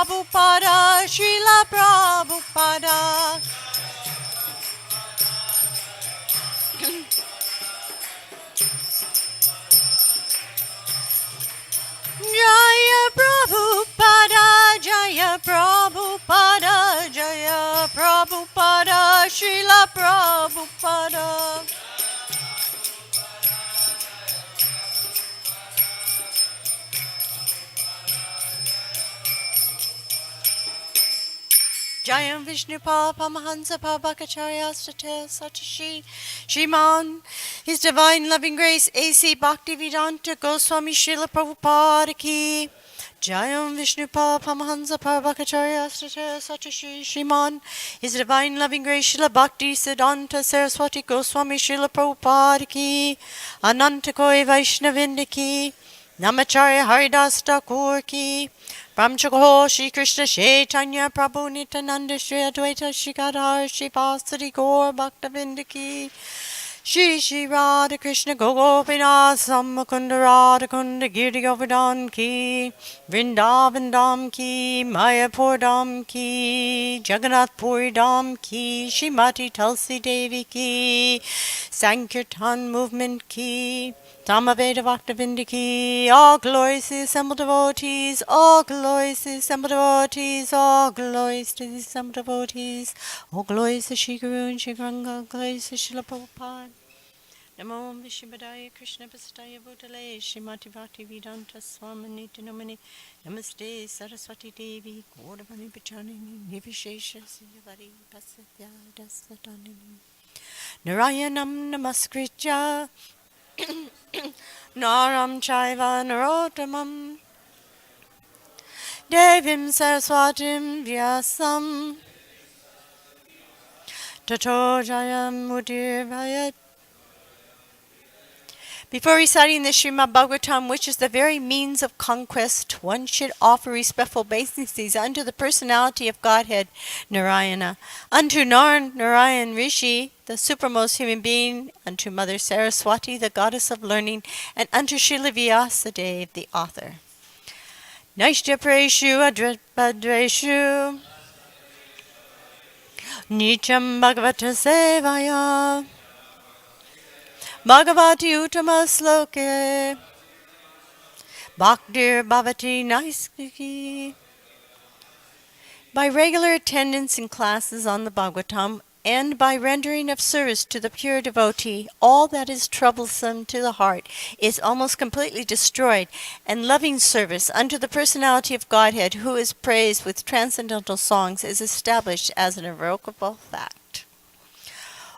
Prabhupada, Srila Prabhupada. Jaya Prabhupada, Jaya Prabhupada, Jaya Prabhupada, Srila Prabhupada. Jayam Vishnupal Pamahansa Pabhakacharya Sate Satashi Shriman His Divine Loving Grace A.C. Bhaktivedanta Goswami Srila Prabhupada Ki Jayam Vishnupal Pamahansa Pabhakacharya Sate Satashi Shriman His Divine Loving Grace Srila Bhakti Siddhanta Saraswati Goswami Srila Prabhupada Ki Anantakoi Vaishnavinda Ki Namacharya Haridas Thakur Ki Brahmachakho Shri Krishna Chaitanya Prabhu Nityananda Shri Advaita Shri Gadadhar Shri Vasari Gaur Bhaktavinda Ki Shri Shri Radha Krishna Gopinath Sammakunda Radha Kunda Girdi Govardhan Ki Vrindavan Dham Ki Mayapur Dham Ki Jagannath Puri Dham Ki Shrimati Tulsi Devi Ki Sankirtan Movement Ki Tamaveda Bhaktavinda Ki, all glories to the assembled devotees, all glories to the assembled devotees, all glories to the assembled devotees, all glories to Shri Guru and Shri Ganga, glories to Srila Prabhupada. Namo Vishnupadaya Krishna Pasataya Bhutale, Srimati Bhakti Vedanta Swamini Namani, Namaste Saraswati Devi, Gauravani Pachanini, Nivishesha Siyavari Pasatya Dasatanini. Narayanam Namaskritya. Naram Chaiva Narottamam Devim Saraswatim Vyasam Tato Jayam Mudirvayat. Before reciting the Srimad Bhagavatam, which is the very means of conquest, one should offer respectful obeisances unto the personality of Godhead, Narayana, unto Narayan Rishi, the supremmost human being, unto Mother Saraswati, the goddess of learning, and unto Srila Vyasadeva, the author. Naishya Preshu Adripadreshu Nicham Bhagavata Sevaya Bhagavati Uttama Sloke Bhaktir Bhavati Naiskiki. By regular attendance in classes on the Bhagavatam and by rendering of service to the pure devotee, all that is troublesome to the heart is almost completely destroyed, and loving service unto the personality of Godhead, who is praised with transcendental songs, is established as an irrevocable fact.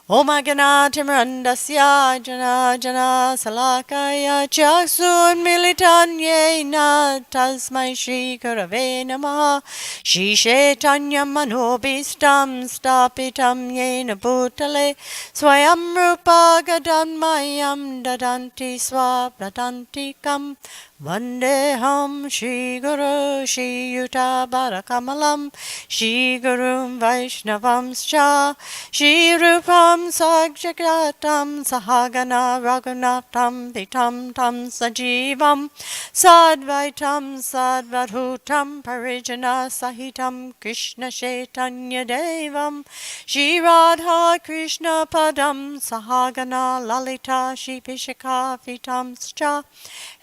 Om Aganatimrandasya Jana Jana Salakaya Chaksun Militanyena Tasmai Shri Gurave Namaha Shri Chaitanya Manobhistam Stapitam Yena Bhutale Swayam Rupa Gadanmayam Dadanti Swapradantikam Vandeham Shri Guru Shri Yuta Barakamalam Shri Gurum Vaishnavamscha Shri Rupam Sagjagatam Sahagana Raghunatham Vitam Tam Sajivam Sadvaitam Sadvadhutam Parijana Sahitam Krishna Chaitanya Devam Shri Radha Krishna Padam Sahagana Lalita Shri Vishaka Vitamscha.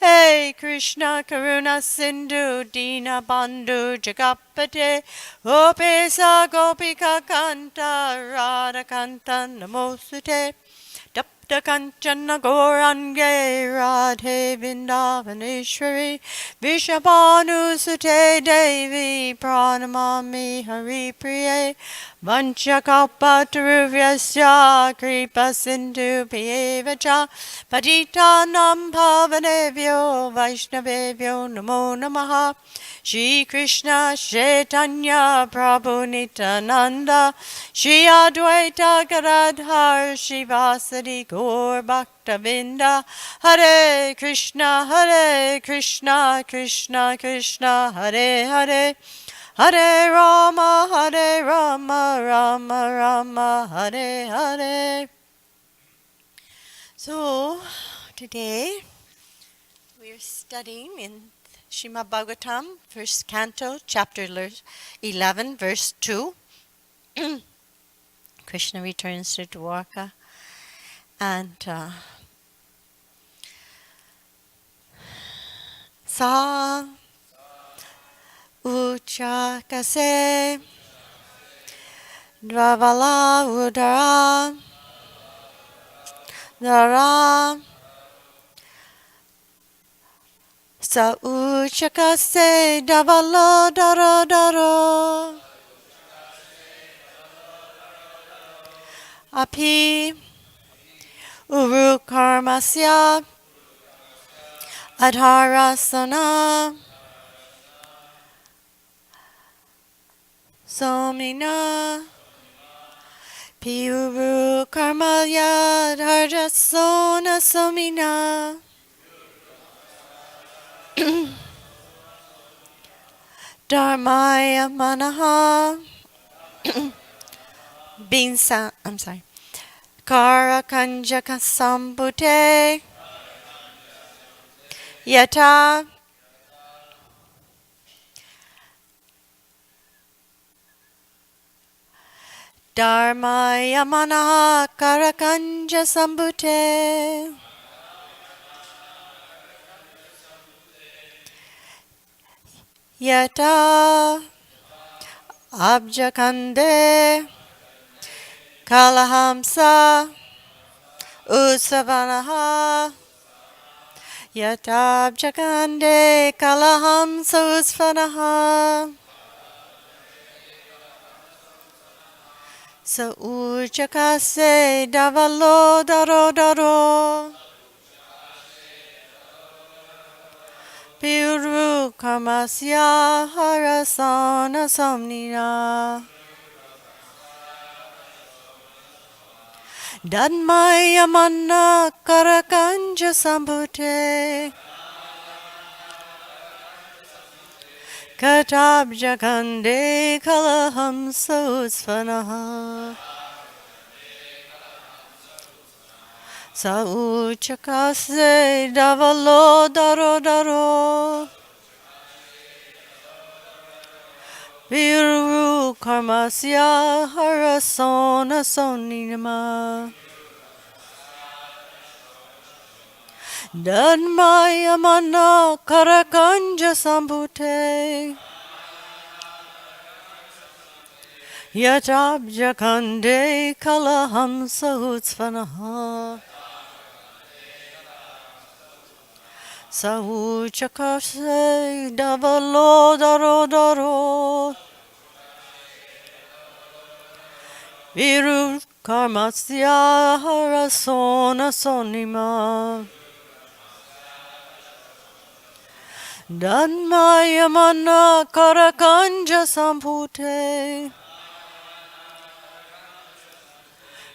Hey Krishna Karuna Sindhu Dina Bandhu Jagapate Gopesa Gopika Kanta Radha Kanta Namosute Tapta Kanchana Gorange Radhe Vindavaneshwari Vishabhanu Sute Devi Pranamami Hari Priye Vanchakalpataruvhyasya Kripa Sindhu Piyevacha Patitanam Pavanevyo Vaishnavevyo Namo Namaha Shri Krishna Chaitanya Prabhu Nityananda Shri Advaita Gadadhar Shri Vasadi Gaur Bhaktavinda Hare Krishna Krishna Krishna Hare Hare Hare Rama, Rama Rama, Hare Hare. So, today we are studying in Srimad Bhagavatam, first canto, chapter 11, verse 2. Krishna returns to Dwarka, and Sa Uchakase Dvavala Udara Dara Sa Uchakase Davala Dara Dara Api Uru Karmasya Adharasana Somina Piuru Karmaya Adharasana Somina Dharmaya Manaha Karakanjaka Sambute Yata Dharmaya Manaha Karakanja Sambute Yata Abjakande Kalahamsa Usavanaha Yata Abjakande Kalahamsa Usvanaha Sa Ujakase Davalo Daro Daro Piru Karmasya Harasana Samnina Dadmaya Manna Karakanja Sambute Katabjakande Kalahamsa Usvanaha Sa Uchakase Davalo Daro Daro Viru Karmasya Harasona Soninama Dadmaya Mana Karakanja Sambute Yatabjakande Kalahamsa Utsvanaha Sa Uchakase Davalo Daro Daro Viru Karmasya Harasona Sonima Dadmaya Mana Karakanja Sambute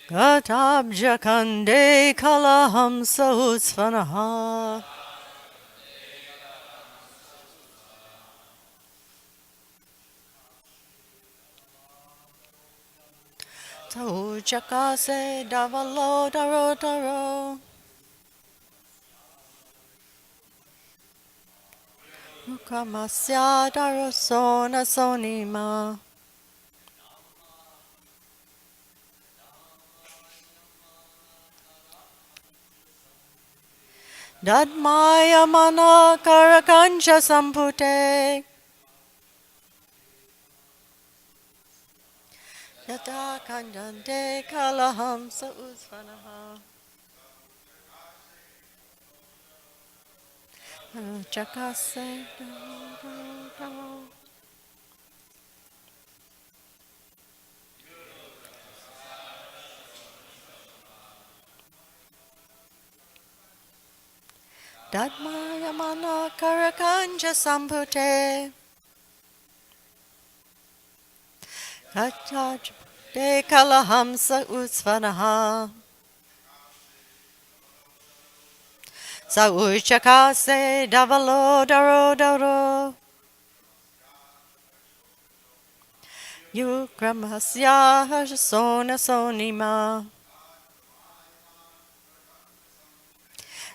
Katabjakande Kalahamsa Utsvanaha Sa Uchakase Davalo Daro Daro Kamasya Darasona Sonima Dadmaya Mana Karakanja Sambute Yata Kandante Kalahamsa Usvanaha Chakase Dadmaya Mana Karakanja Sambute Kataj De Kalahamsa Usvanaha Sa Uchakase Davalo Daro Daro Yukramasya Harsona Sonima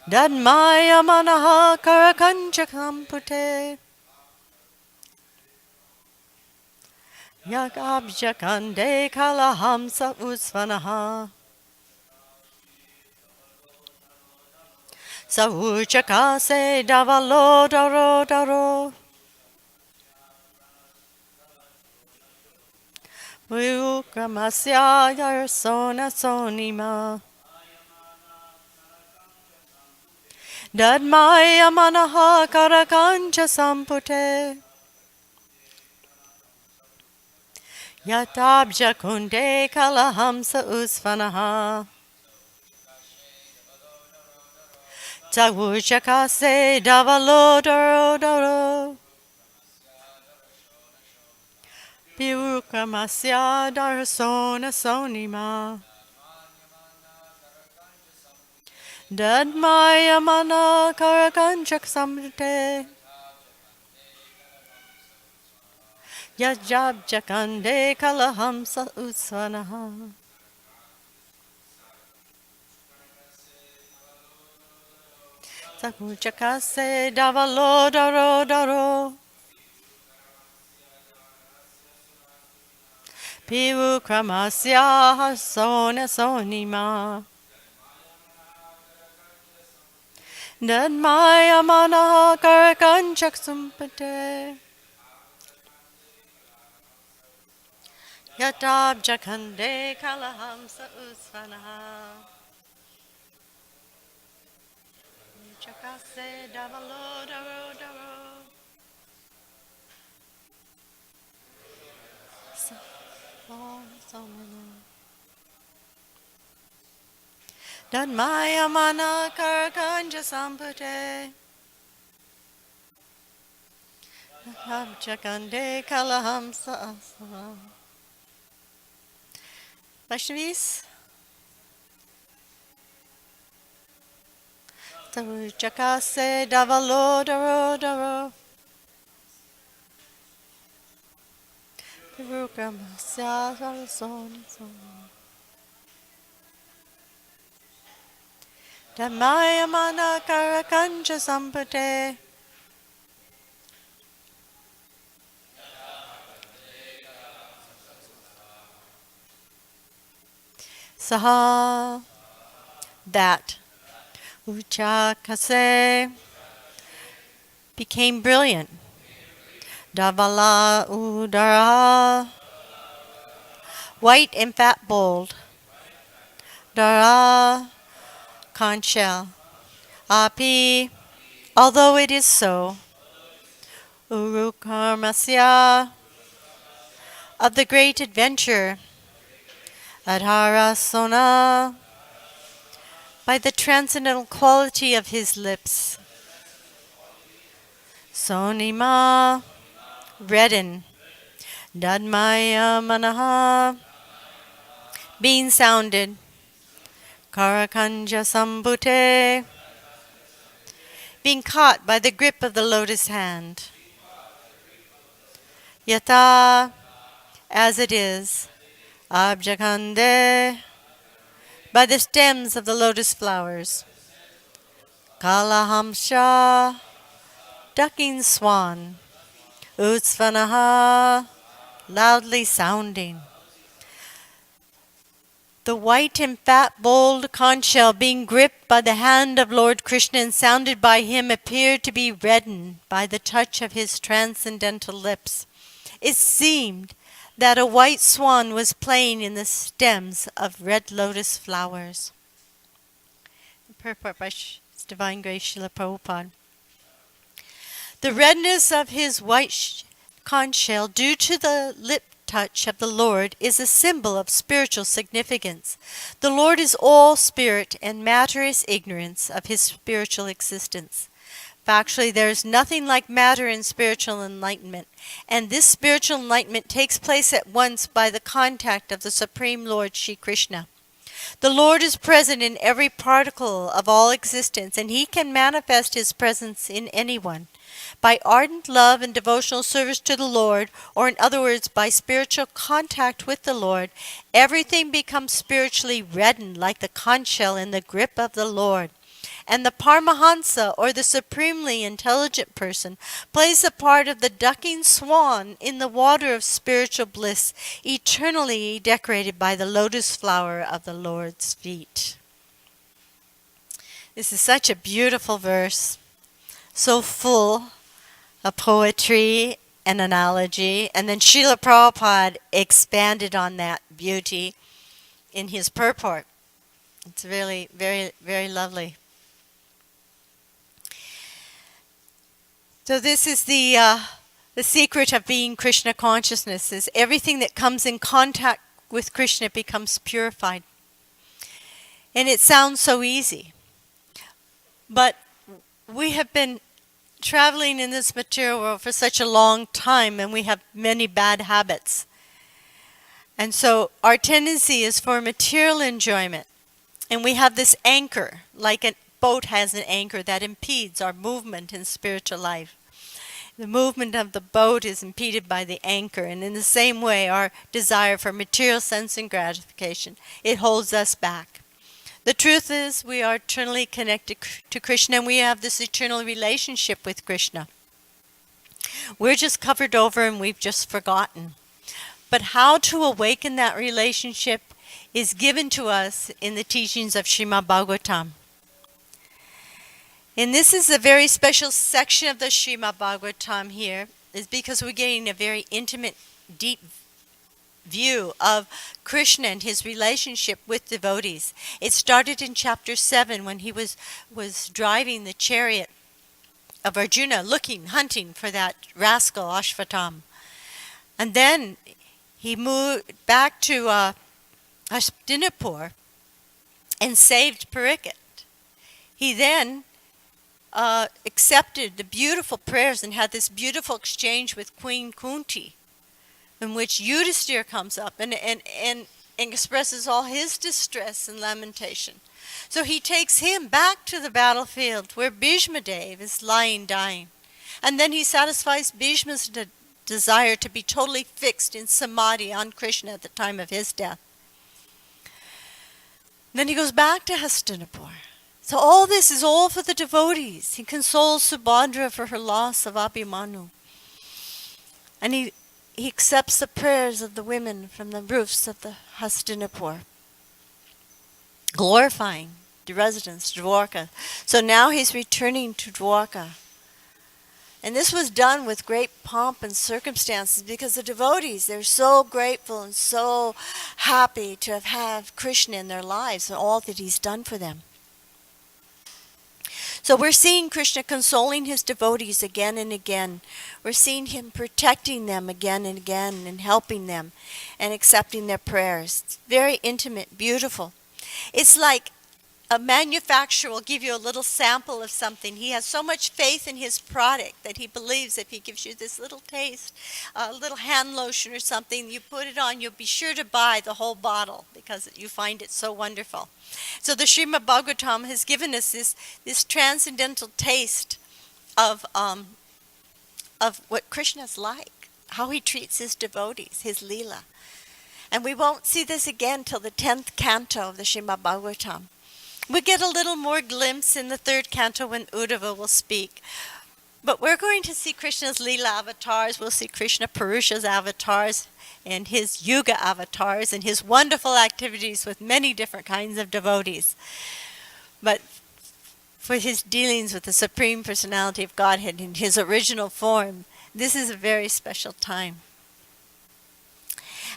Dadmaya manaha karakancha kampute. Yagabjakande kalahamsa usvanaha. Sauchakase davalo daro daro. Vyukramasya yarsona sonima. Dadmaya manaha karakancha sampute. Yatabja kunde kalahamsa usvanaha. Tawushakase davalo daro daro. Vyukramasya darsona sonima. Dadmaya mana karakanchak samrite. Yajab jakande kalahamsa usvanaha. Sakuchakase davalo daro daro. Pivu kramasya hasona sonima. Dadmaya mana karakanchak sumpate. Yatab jakande kalahamsa usvanaha. Chakase davalo daro daro. Dadmaya mana karakanja sampate. Yatab jakande kalahamsa asana. Vaishnavis? Chakase davalo daro daro. Pirukramasya sarasoni soni. Dhamaya mana karakancha sampate. Saha. That. Uchakase became brilliant. Davala udara, white and fat bold. Dara, conch shell. Api, although it is so. Urukarmasya, of the great adventure. Adharasona, by the transcendental quality of his lips. Sonima, redden. Dadmaya manaha, being sounded. Karakanja sambute, being caught by the grip of the lotus hand. Yata, as it is. Abjakande, by the stems of the lotus flowers. Kalahamsha, ducking swan. Utsvanaha, loudly sounding. The white and fat bold conch shell being gripped by the hand of Lord Krishna and sounded by him appeared to be reddened by the touch of his transcendental lips. It seemed that a white swan was playing in the stems of red lotus flowers. Purport by His Divine Grace Srila Prabhupada. The redness of his white conch shell due to the lip touch of the Lord is a symbol of spiritual significance. The Lord is all spirit and matter is ignorance of his spiritual existence. Factually, there is nothing like matter in spiritual enlightenment, and this spiritual enlightenment takes place at once by the contact of the Supreme Lord Shri Krishna. The Lord is present in every particle of all existence, and he can manifest his presence in anyone. By ardent love and devotional service to the Lord, or in other words, by spiritual contact with the Lord, everything becomes spiritually reddened like the conch shell in the grip of the Lord. And the Paramahansa, or the supremely intelligent person, plays the part of the ducking swan in the water of spiritual bliss, eternally decorated by the lotus flower of the Lord's feet. This is such a beautiful verse, so full of poetry and analogy. And then Srila Prabhupada expanded on that beauty in his purport. It's really very, very lovely. So this is the secret of being Krishna consciousness, is everything that comes in contact with Krishna becomes purified. And it sounds so easy. But we have been traveling in this material world for such a long time, and we have many bad habits. And so our tendency is for material enjoyment. And we have this anchor, like a boat has an anchor that impedes our movement in spiritual life. The movement of the boat is impeded by the anchor, and in the same way, our desire for material sense and gratification, it holds us back. The truth is, we are eternally connected to Krishna, and we have this eternal relationship with Krishna. We're just covered over and we've just forgotten. But how to awaken that relationship is given to us in the teachings of Srimad Bhagavatam. And this is a very special section of the Srimad Bhagavatam here, is because we're getting a very intimate, deep view of Krishna and his relationship with devotees. It started in chapter 7 when he was driving the chariot of Arjuna, hunting for that rascal Ashvatam. And then he moved back to Hastinapur and saved Parikshit. He then accepted the beautiful prayers and had this beautiful exchange with Queen Kunti, in which Yudhisthira comes up and expresses all his distress and lamentation. So he takes him back to the battlefield where Bhishma Dev is lying dying. And then he satisfies Bhishma's desire to be totally fixed in samadhi on Krishna at the time of his death. Then he goes back to Hastinapur. So all this is all for the devotees. He consoles Subhadra for her loss of Abhimanyu. And he accepts the prayers of the women from the roofs of the Hastinapur, glorifying the residents of Dwarka. So now he's returning to Dwarka. And this was done with great pomp and circumstances because the devotees, they're so grateful and so happy to have Krishna in their lives and all that he's done for them. So we're seeing Krishna consoling his devotees again and again. We're seeing him protecting them again and again and helping them and accepting their prayers. It's very intimate, beautiful. It's like a manufacturer will give you a little sample of something. He has so much faith in his product that he believes if he gives you this little taste, a little hand lotion or something, you put it on, you'll be sure to buy the whole bottle because you find it so wonderful. So the Srimad Bhagavatam has given us this transcendental taste of what Krishna's like, how he treats his devotees, his Leela. And we won't see this again till the 10th canto of the Srimad Bhagavatam. We get a little more glimpse in the 3rd canto when Uddhava will speak. But we're going to see Krishna's Leela avatars. We'll see Krishna Purusha's avatars and his Yuga avatars and his wonderful activities with many different kinds of devotees. But for his dealings with the Supreme Personality of Godhead in his original form, this is a very special time.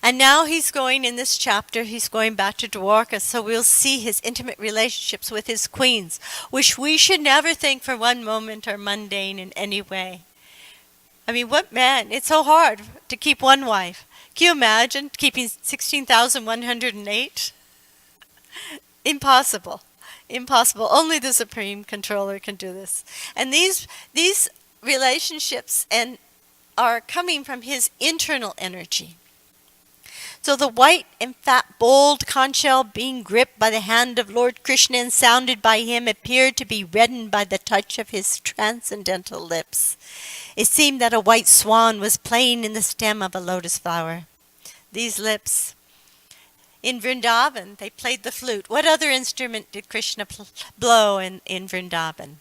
And now he's going, in this chapter, he's going back to Dwarka, so we'll see his intimate relationships with his queens, which we should never think for one moment are mundane in any way. I mean, what man? It's so hard to keep one wife. Can you imagine keeping 16,108? Impossible. Impossible. Only the Supreme Controller can do this. And these relationships are coming from his internal energy. So the white and fat, bold conch shell being gripped by the hand of Lord Krishna and sounded by him appeared to be reddened by the touch of his transcendental lips. It seemed that a white swan was playing in the stem of a lotus flower. These lips, In Vrindavan, they played the flute. What other instrument did Krishna blow in Vrindavan?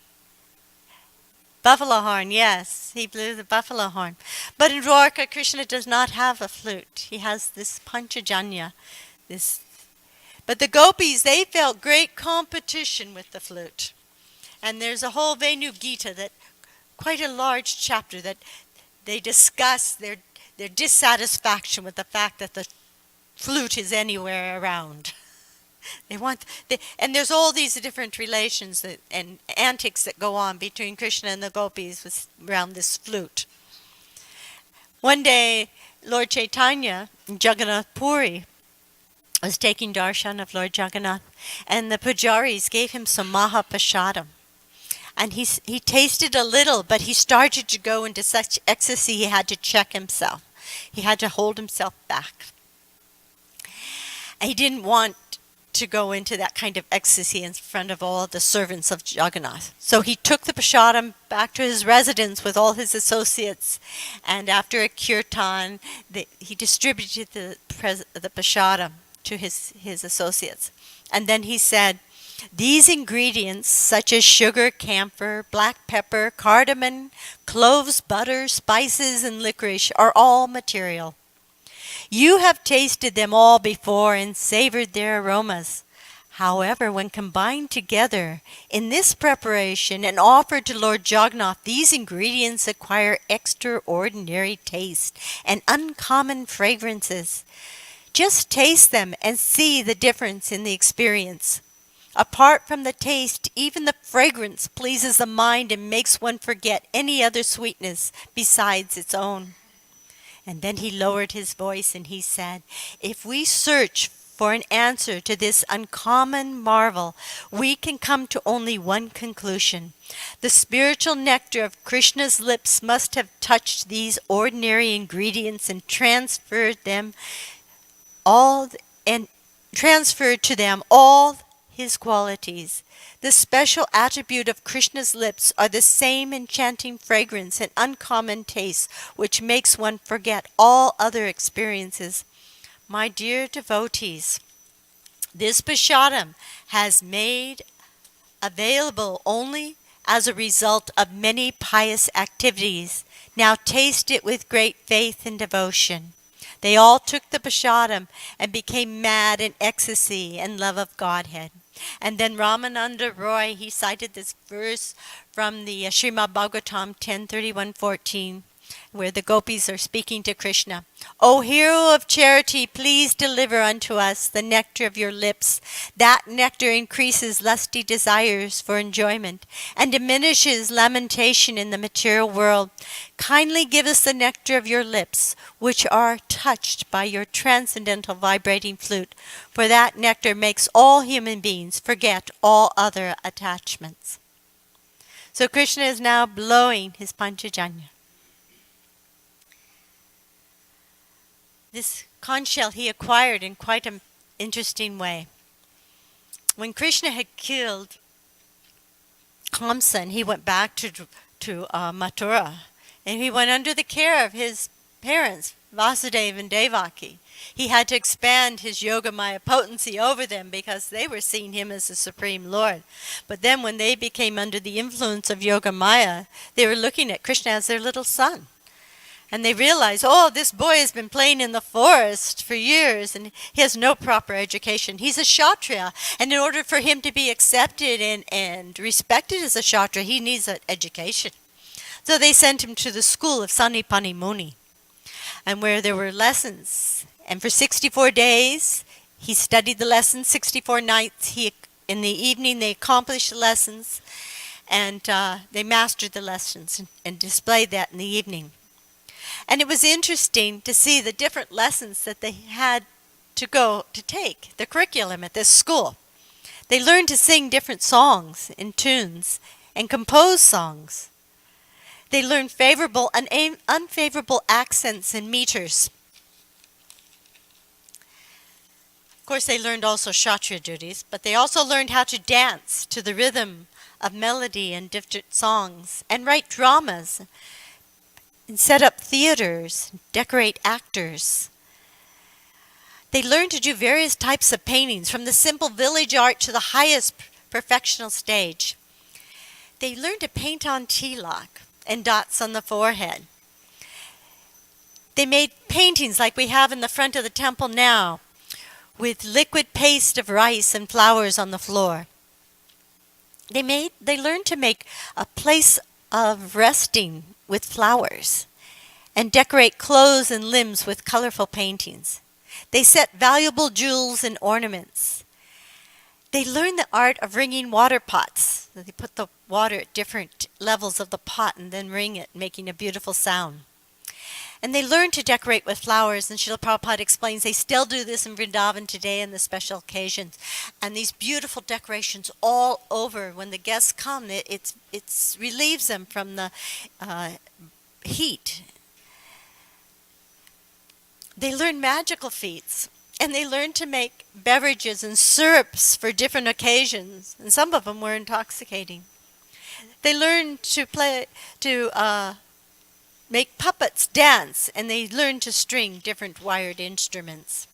Buffalo horn, yes. He blew the buffalo horn. But in Dwarka, Krishna does not have a flute. He has this panchajanya. But the gopis, they felt great competition with the flute. And there's a whole Venu Gita, that quite a large chapter, that they discuss their dissatisfaction with the fact that the flute is anywhere around. And there's all these different relations and antics that go on between Krishna and the gopis around this flute. One day, Lord Chaitanya, Jagannath Puri, was taking darshan of Lord Jagannath, and the pujaris gave him some Mahapashadam. And he tasted a little, but he started to go into such ecstasy he had to check himself. He had to hold himself back. And he didn't want to go into that kind of ecstasy in front of all the servants of Jagannath. So he took the prashadam back to his residence with all his associates, and after a kirtan, he distributed the prashadam to his associates. And then he said, "These ingredients, such as sugar, camphor, black pepper, cardamom, cloves, butter, spices, and licorice, are all material. You have tasted them all before and savored their aromas. However, when combined together in this preparation and offered to Lord Jagannath, these ingredients acquire extraordinary taste and uncommon fragrances. Just taste them and see the difference in the experience. Apart from the taste, even the fragrance pleases the mind and makes one forget any other sweetness besides its own." And then he lowered his voice and he said, "If we search for an answer to this uncommon marvel, we can come to only one conclusion. The spiritual nectar of Krishna's lips must have touched these ordinary ingredients and transferred to them all his qualities. The special attribute of Krishna's lips are the same enchanting fragrance and uncommon taste which makes one forget all other experiences. My dear devotees, this prashadam has made available only as a result of many pious activities. Now taste it with great faith and devotion." They all took the prashadam and became mad in ecstasy and love of Godhead. And then Ramananda Roy, he cited this verse from the Srimad Bhagavatam 10:31-14, where the gopis are speaking to Krishna. "O hero of charity, please deliver unto us the nectar of your lips. That nectar increases lusty desires for enjoyment and diminishes lamentation in the material world. Kindly give us the nectar of your lips, which are touched by your transcendental vibrating flute, for that nectar makes all human beings forget all other attachments." So Krishna is now blowing his panchajanya. This conch shell he acquired in quite an interesting way. When Krishna had killed Kamsa, he went back to Mathura, and he went under the care of his parents, Vasudeva and Devaki. He had to expand his Yogamaya potency over them because they were seeing him as the Supreme Lord. But then when they became under the influence of Yogamaya, they were looking at Krishna as their little son. And they realized, oh, this boy has been playing in the forest for years and he has no proper education. He's a Kshatriya, and in order for him to be accepted and respected as a Kshatriya, he needs an education. So they sent him to the school of Sanipani Muni, and where there were lessons. And for 64 days, he studied the lessons. 64 nights, in the evening, they accomplished the lessons, and they mastered the lessons and displayed that in the evening. And it was interesting to see the different lessons that they had to take, the curriculum at this school. They learned to sing different songs and tunes and compose songs. They learned favorable and unfavorable accents and meters. Of course, they learned also Kshatriya duties, but they also learned how to dance to the rhythm of melody and different songs, and write dramas, and set up theaters, decorate actors. They learned to do various types of paintings, from the simple village art to the highest perfectional stage. They learned to paint on tilak and dots on the forehead. They made paintings like we have in the front of the temple now, with liquid paste of rice and flowers on the floor. They learned to make a place of resting with flowers and decorate clothes and limbs with colorful paintings. They set valuable jewels and ornaments. They learned the art of wringing water pots. They put the water at different levels of the pot and then wring it, making a beautiful sound. And they learned to decorate with flowers, and Srila Prabhupada explains they still do this in Vrindavan today in the special occasions. And these beautiful decorations all over, when the guests come, it relieves them from the heat. They learned magical feats, and they learned to make beverages and syrups for different occasions, and some of them were intoxicating. They learned to make puppets dance, and they learned to string different wired instruments.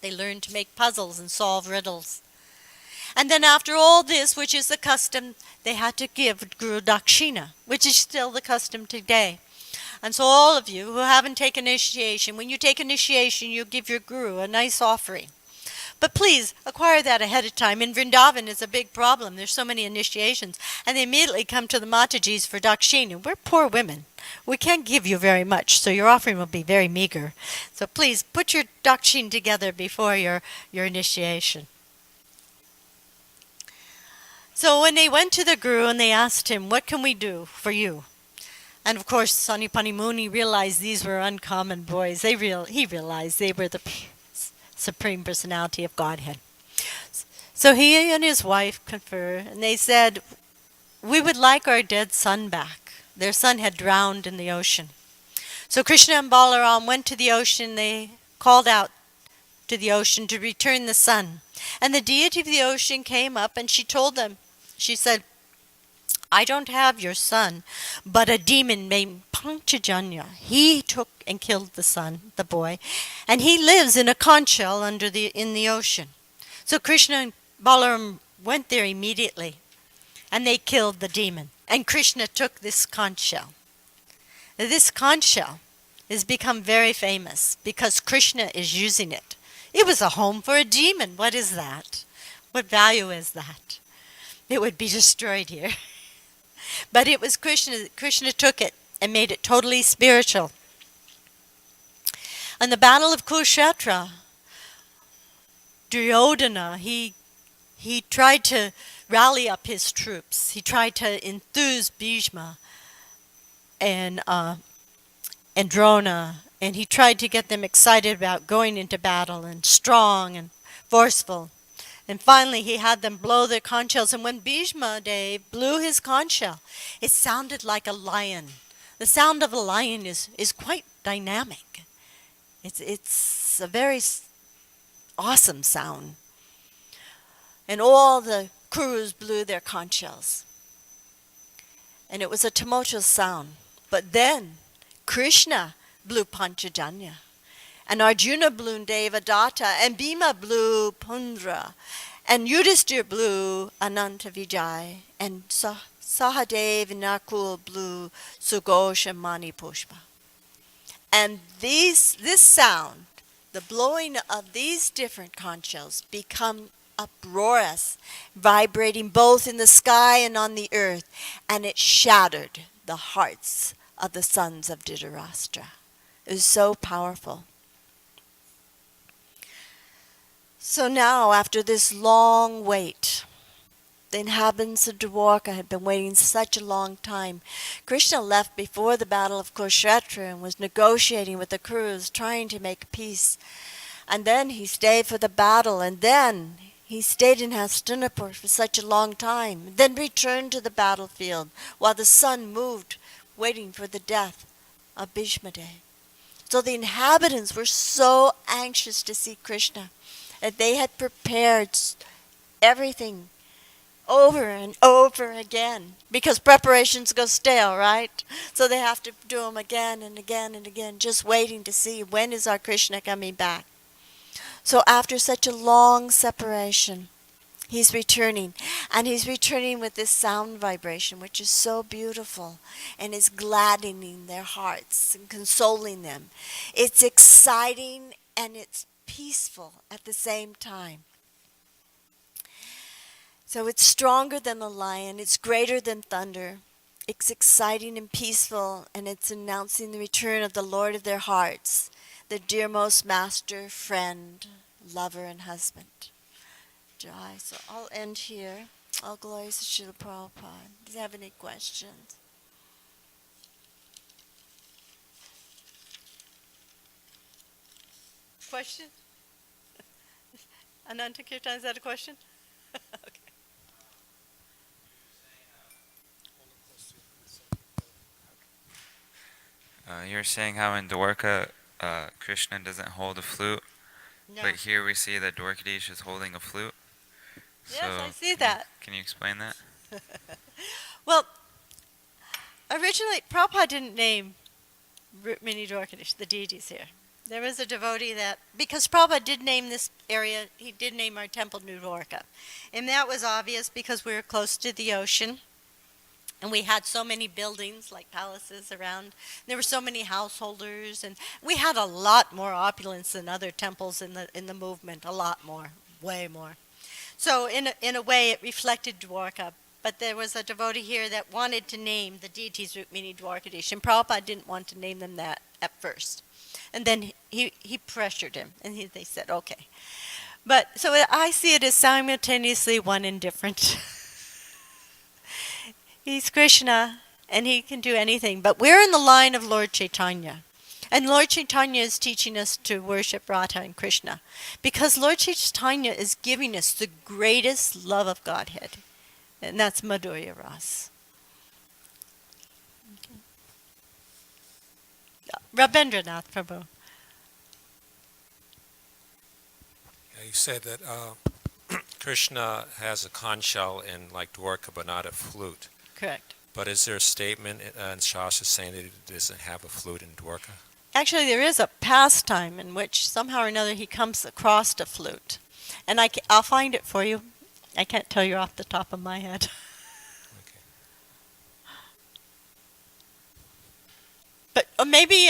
They learned to make puzzles and solve riddles. And then after all this, which is the custom, they had to give Guru Dakshina, which is still the custom today. And so all of you who haven't taken initiation, when you take initiation, you give your Guru a nice offering. But please, acquire that ahead of time. In Vrindavan, it's a big problem. There's so many initiations. And they immediately come to the Matajis for Dakshina. We're poor women. We can't give you very much, so your offering will be very meager. So please, put your Dakshina together before your initiation. So when they went to the Guru and they asked him, what can we do for you? And of course, Sanipani Muni realized these were uncommon boys. He realized they were the Supreme Personality of Godhead. So he and his wife confer, and they said, we would like our dead son back. Their son had drowned in the ocean. So Krishna and Balaram went to the ocean. They called out to the ocean to return the son. And the deity of the ocean came up, and she told them, she said, I don't have your son, but a demon named Panchajanya. He took and killed the boy, and he lives in a conch shell in the ocean. So Krishna and Balaram went there immediately, and they killed the demon. And Krishna took this conch shell. This conch shell has become very famous because Krishna is using it. It was a home for a demon. What is that? What value is that? It would be destroyed here. But it was Krishna. Krishna took it and made it totally spiritual. On the Battle of Kurukshetra, Duryodhana, he tried to rally up his troops. He tried to enthuse Bhishma and Drona, and he tried to get them excited about going into battle and strong and forceful. And finally, he had them blow their conch shells. And when Bhishma Dev blew his conch shell, it sounded like a lion. The sound of a lion is quite dynamic. It's a very awesome sound. And all the Kurus blew their conch shells. And it was a tumultuous sound. But then Krishna blew Panchajanya. And Arjuna blew Devadatta, and Bhima blew Pundra, and Yudhishthira blew Ananta Vijay, and Sahadev and Nakul blew Sugosha Mani Pushpa. And this sound, the blowing of these different conch shells, become uproarious, vibrating both in the sky and on the earth, and it shattered the hearts of the sons of Dhritarashtra. It was so powerful. So now, after this long wait, the inhabitants of Dwarka had been waiting such a long time. Krishna left before the battle of Kurukshetra and was negotiating with the Kurus, trying to make peace. And then he stayed for the battle, and then he stayed in Hastinapur for such a long time, then returned to the battlefield while the sun moved, waiting for the death of Bhishma Dev. So the inhabitants were so anxious to see Krishna that they had prepared everything over and over again, because preparations go stale, right? So they have to do them again and again and again, just waiting to see when is our Krishna coming back. So after such a long separation, he's returning, and he's returning with this sound vibration, which is so beautiful, and is gladdening their hearts and consoling them. It's exciting and it's peaceful at the same time. So it's stronger than the lion, it's greater than thunder. It's exciting and peaceful, and it's announcing the return of the Lord of their hearts, the dearmost master, friend, lover, and husband. Jai. So I'll end here. All glories to Srila Prabhupada. Do you have any questions? Question? Ananta Kirtan, is that a question? Okay. You're saying how in Dwarka, Krishna doesn't hold a flute, No. but here we see that Dwarkadish is holding a flute. Yes, So I see that. Can you explain that? Well, originally, Prabhupada didn't name Rukmini Dwarkadish, the deities here. There was a devotee that, because Prabhupada did name this area, he did name our temple New Dwarka. And that was obvious because we were close to the ocean. And we had so many buildings, like palaces around. There were so many householders, and we had a lot more opulence than other temples in the movement. A lot more, way more. So in a way, it reflected Dwarka. But there was a devotee here that wanted to name the deities Rukmini Dwarkadish, and Prabhupada didn't want to name them that at first. And then he pressured him, and they said, okay. But so I see it as simultaneously one and different. He's Krishna, and he can do anything. But we're in the line of Lord Chaitanya. And Lord Chaitanya is teaching us to worship Radha and Krishna. Because Lord Chaitanya is giving us the greatest love of Godhead. And that's Madhurya Ras. Rabindranath Prabhu. You said that Krishna has a conch shell in like Dwarka, but not a flute. Correct. But is there a statement in Shastra saying that he doesn't have a flute in Dwarka? Actually, there is a pastime in which somehow or another he comes across a flute. And I'll find it for you. I can't tell you off the top of my head. Okay. But maybe,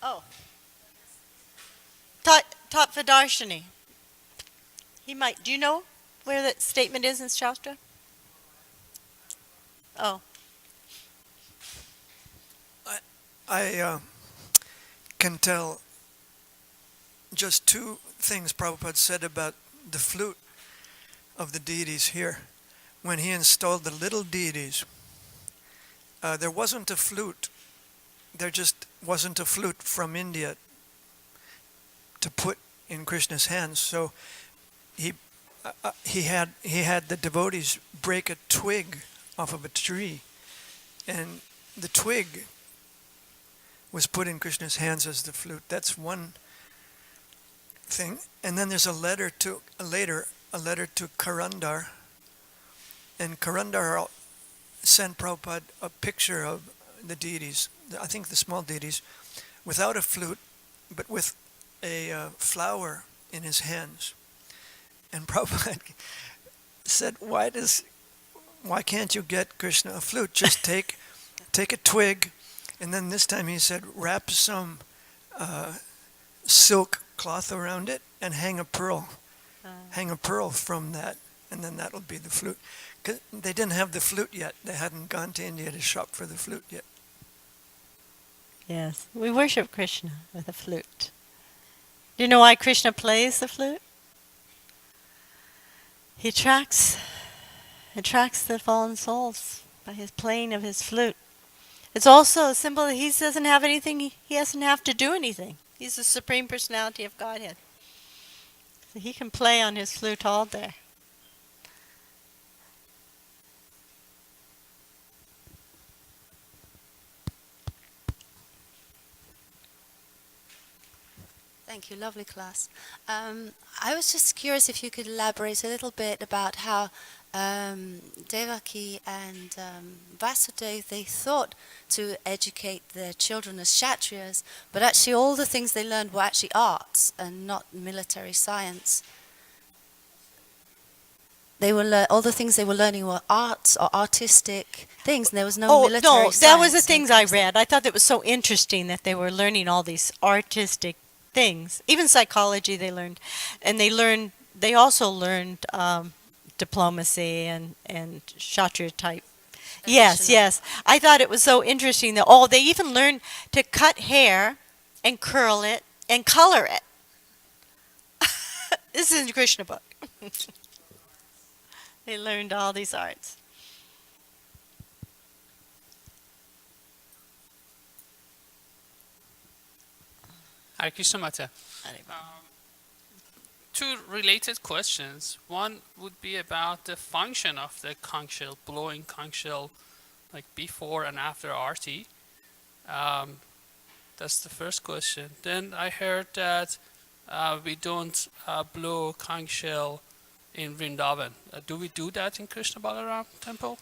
oh, Tattvadarshini. He might, do you know where that statement is in Shastra? Oh. I can tell just two things Prabhupada said about the flute of the deities here. When he installed the little deities, there wasn't a flute. There just wasn't a flute from India to put in Krishna's hands. So he had the devotees break a twig off of a tree, and the twig was put in Krishna's hands as the flute. That's one thing. And then there's a letter to Karandar, and Karandar sent Prabhupada a picture of the deities, I think the small deities, without a flute, but with a flower in his hands. And Prabhupada said, why can't you get Krishna a flute? Just take a twig, and then this time he said, wrap some silk cloth around it and hang a pearl from that, and then that'll be the flute. 'Cause they didn't have the flute yet. They hadn't gone to India to shop for the flute yet. Yes, we worship Krishna with a flute. Do you know why Krishna plays the flute? He attracts the fallen souls by his playing of his flute. It's also a symbol that he doesn't have anything, he doesn't have to do anything. He's the Supreme Personality of Godhead. So he can play on his flute all day. Thank you, lovely class. I was just curious if you could elaborate a little bit about how Devaki and Vasudeva, they thought to educate their children as Kshatriyas, but actually all the things they learned were actually arts and not military science. They were all the things they were learning were arts or artistic things, and there was no military no, science. that was the and things I things like- read. I thought it was so interesting that they were learning all these artistic things. Even psychology they learned. And they also learned diplomacy and Kshatriya type. Yes, Additional. yes. I thought it was so interesting that, they even learned to cut hair and curl it and color it. This is in the Krishna book. They learned all these arts. Hare Krishna Mata. Two related questions. One would be about the function of the conch shell, blowing conch shell, like before and after arti. That's the first question. Then I heard that we don't blow conch shell in Vrindavan. Do we do that in Krishna Balaram temple?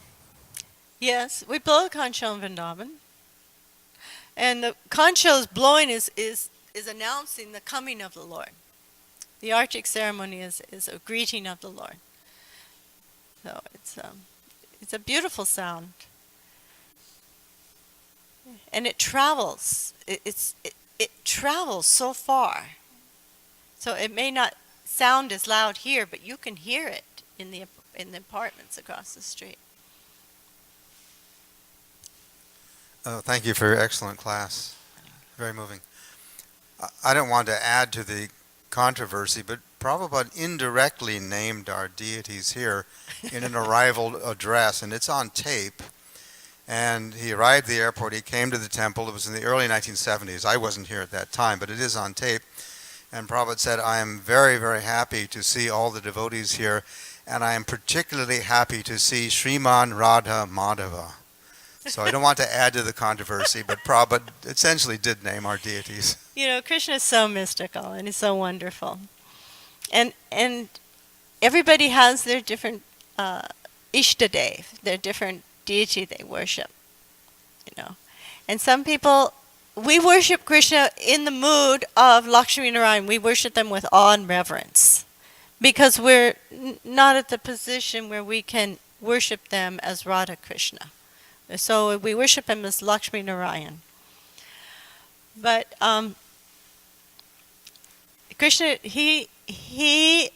Yes, we blow the conch shell in Vrindavan. And the conch shell's blowing is announcing the coming of the Lord. The archic ceremony is a greeting of the Lord. So it's a beautiful sound. And it travels. It travels so far. So it may not sound as loud here, but you can hear it in the apartments across the street. Thank you for your excellent class. Very moving. I don't want to add to the controversy, but Prabhupada indirectly named our deities here in an arrival address, and it's on tape. And he arrived at the airport, he came to the temple, it was in the early 1970s. I wasn't here at that time, but it is on tape. And Prabhupada said, I am very, very happy to see all the devotees here, and I am particularly happy to see Sriman Radha Madhava. So I don't want to add to the controversy, but Prabhupada essentially did name our deities. Krishna is so mystical and he's so wonderful. And everybody has their different Ishtadev, their different deity they worship. And some people, we worship Krishna in the mood of Lakshmi Narayan. We worship them with awe and reverence because we're not at the position where we can worship them as Radha Krishna. So we worship him as Lakshmi Narayan. But Krishna, he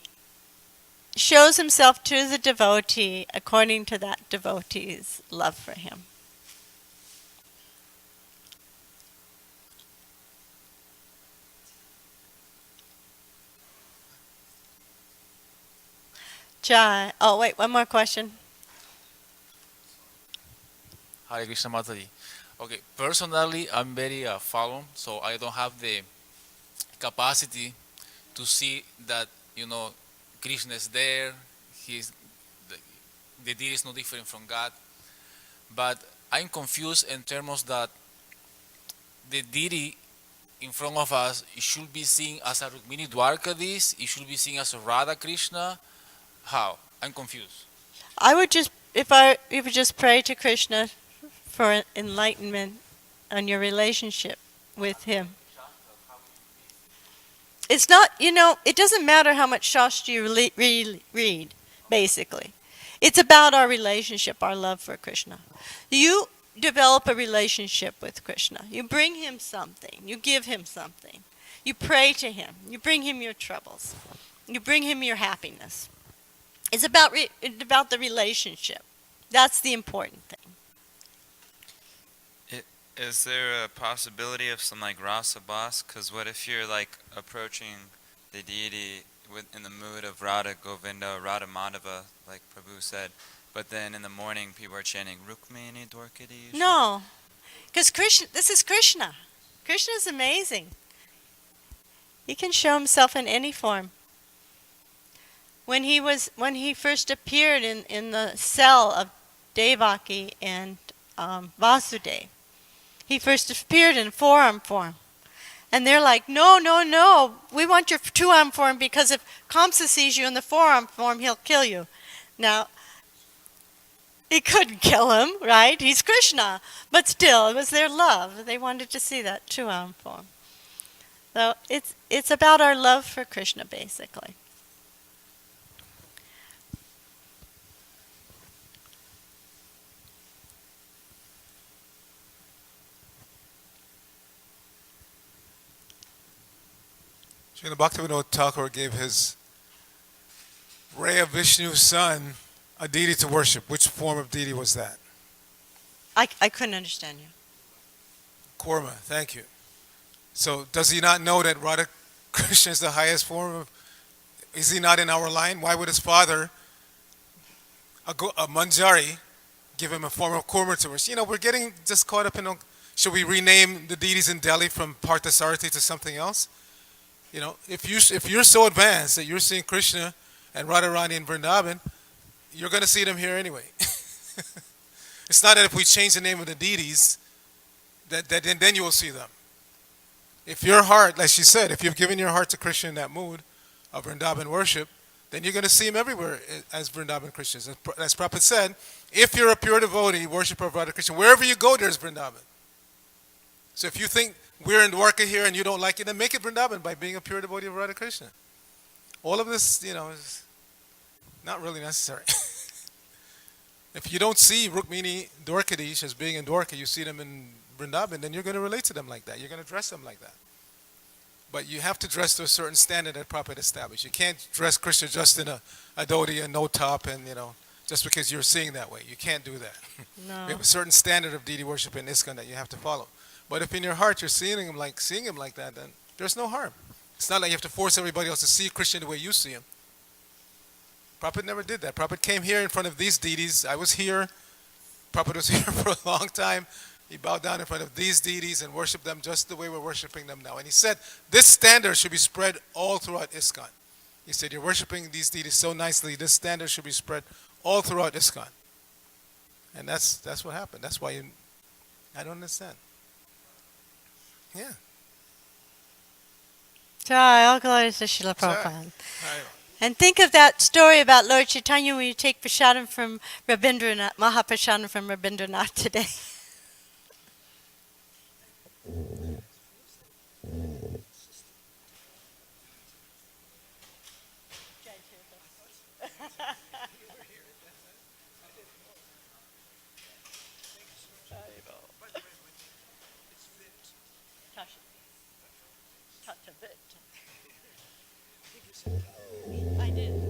shows himself to the devotee according to that devotee's love for him. Jai. Oh, wait, one more question. Hare Krishna Mataji. Okay, personally, I'm very fallen, so I don't have the capacity to see that, Krishna is there, the deity is no different from God. But I'm confused in terms that the deity in front of us, it should be seen as a Rukmini Dwarkadis, it should be seen as a Radha Krishna. How? I'm confused. I would just, you would just pray to Krishna for enlightenment on your relationship with him. It's not, it doesn't matter how much Shastra you read, basically. It's about our relationship, our love for Krishna. You develop a relationship with Krishna. You bring him something. You give him something. You pray to him. You bring him your troubles. You bring him your happiness. It's about the relationship. That's the important thing. Is there a possibility of some rasa bas? Because what if you're approaching the deity in the mood of Radha Govinda, Radha Madhava, like Prabhu said, but then in the morning people are chanting Rukmini Dwarkadi? No, because this is Krishna. Krishna is amazing. He can show himself in any form. When he first appeared in the cell of Devaki and Vasudeva, he first appeared in forearm form. And they're like, no, we want your two-arm form because if Kamsa sees you in the forearm form, he'll kill you. Now, He couldn't kill him, right? He's Krishna. But still, it was their love. They wanted to see that true form. So it's about our love for Krishna, basically. Srila Bhaktivinoda Thakur gave his ray of Vishnu's son a deity to worship. Which form of deity was that? I couldn't understand you. Kurma, thank you. So does he not know that Radha Krishna is the highest form of, is he not in our line? Why would his father, a Manjari, give him a form of Kurma to worship? You know, we're getting just caught up in, should we rename the deities in Delhi from Parthasarathi to something else? You know, if you're so advanced that you're seeing Krishna and Radharani in Vrindavan, you're going to see them here anyway. It's not that if we change the name of the deities, that then you will see them. If your heart, like she said, if you've given your heart to Krishna in that mood of Vrindavan worship, then you're going to see him everywhere as Vrindavan Krishnas. As Prabhupada said, if you're a pure devotee, worshiper of Radha Krishna, wherever you go, there's Vrindavan. So if you think we're in Dwarka here and you don't like it, then make it Vrindavan by being a pure devotee of Radha Krishna. All of this, you know, is not really necessary. If you don't see Rukmini Dwarkadish as being in Dwarka, you see them in Vrindavan, then you're going to relate to them like that. You're going to dress them like that. But you have to dress to a certain standard that Prabhupada established. You can't dress Krishna just in a dhoti and no top and, you know, just because you're seeing that way. You can't do that. No. We have a certain standard of deity worship in ISKCON that you have to follow. But if in your heart you're seeing him like that, then there's no harm. It's not like you have to force everybody else to see Krishna the way you see him. Prabhupada never did that. Prabhupada came here in front of these deities. I was here. Prabhupada was here for a long time. He bowed down in front of these deities and worshiped them just the way we're worshiping them now. And he said, this standard should be spread all throughout ISKCON. He said, you're worshiping these deities so nicely, this standard should be spread all throughout ISKCON. And that's what happened. That's why I don't understand. Yeah. Jai, all glories to Srila Prabhupada. Jai. And think of that story about Lord Chaitanya when you take prasadam from Rabindranath, Mahaprasadam from Rabindranath today. I did.